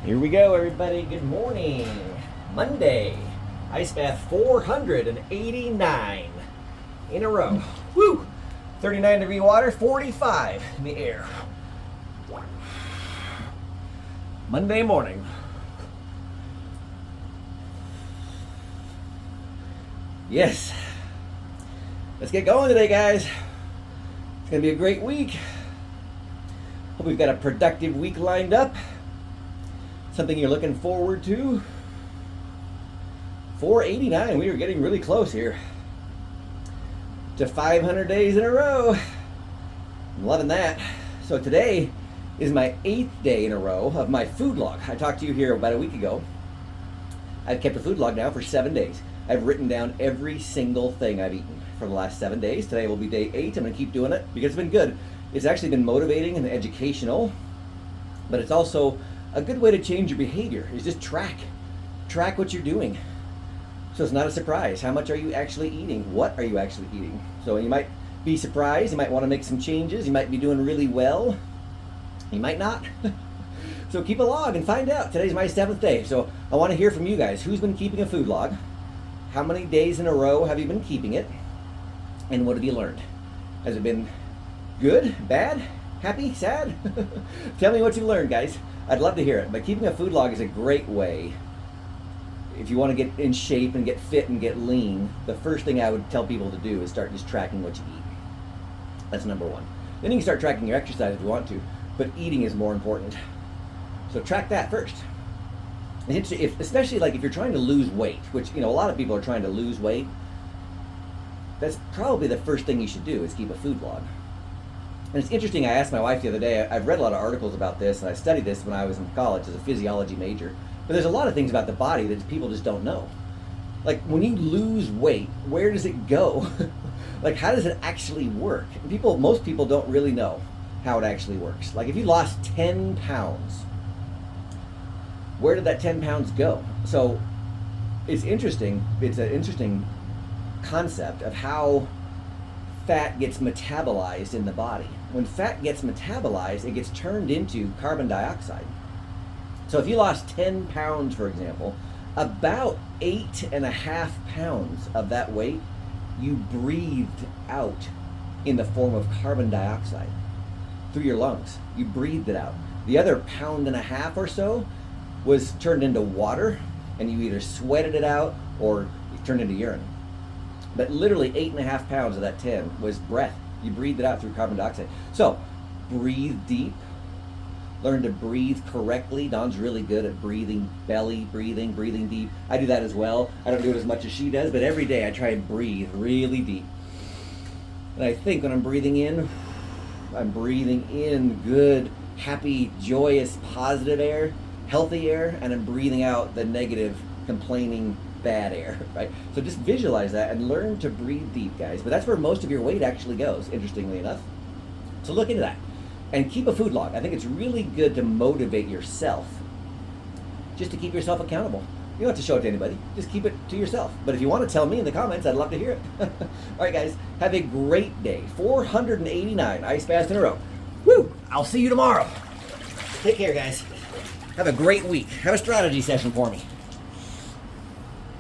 Here we go, everybody. Good morning. Monday. Ice bath 489 in a row. Woo! 39-degree water, 45 in the air. Monday morning. Yes. Let's get going today, guys. It's going to be a great week. Hope we've got a productive week lined up. Something you're looking forward to. 489. We are getting really close here to 500 days in a row. I'm loving that. So today is my 8th day in a row of my food log. I talked to you here about a week ago. I've kept a food log now for 7 days. I've written down every single thing I've eaten for the last 7 days. Today will be day 8. I'm going to keep doing it because it's been good. It's actually been motivating and educational, but it's also a good way to change your behavior. Is just track what you're doing. So it's not a surprise. How much are you actually eating? What are you actually eating? So you might be surprised. You might want to make some changes. You might be doing really well. You might not. So keep a log and find out. Today's my 7th day. So I want to hear from you guys. Who's been keeping a food log? How many days in a row have you been keeping it? And what have you learned? Has it been good, bad, happy, sad? Tell me what you learned, guys. I'd love to hear it. But keeping a food log is a great way. If you want to get in shape and get fit and get lean, the first thing I would tell people to do is start just tracking what you eat. That's number one. Then you can start tracking your exercise if you want to, but eating is more important. So track that first. Especially like if you're trying to lose weight, which a lot of people are trying to lose weight, that's probably the first thing you should do is keep a food log. And it's interesting, I asked my wife the other day, I've read a lot of articles about this, and I studied this when I was in college as a physiology major, but there's a lot of things about the body that people just don't know. Like when you lose weight, where does it go? Like how does it actually work? Most people don't really know how it actually works. Like if you lost 10 pounds, where did that 10 pounds go? So it's interesting, it's an interesting concept of how fat gets metabolized in the body. When fat gets metabolized, it gets turned into carbon dioxide. So if you lost 10 pounds, for example, about 8.5 pounds of that weight you breathed out in the form of carbon dioxide through your lungs. You breathed it out. The other 1.5 pounds or so was turned into water, and you either sweated it out or it turned into urine. But literally 8.5 pounds of that 10 was breath. You breathed it out through carbon dioxide. So breathe deep. Learn to breathe correctly. Dawn's really good at breathing, belly breathing, breathing deep. I do that as well. I don't do it as much as she does, but every day I try and breathe really deep. And I think when I'm breathing in good, happy, joyous, positive air, healthy air, and I'm breathing out the negative, complaining, bad air, right? So just visualize that and learn to breathe deep, guys. But that's where most of your weight actually goes, interestingly enough. So look into that. And keep a food log. I think it's really good to motivate yourself, just to keep yourself accountable. You don't have to show it to anybody. Just keep it to yourself. But if you want to tell me in the comments, I'd love to hear it. All right, guys. Have a great day. 489 ice baths in a row. Woo! I'll see you tomorrow. Take care, guys. Have a great week. Have a strategy session for me.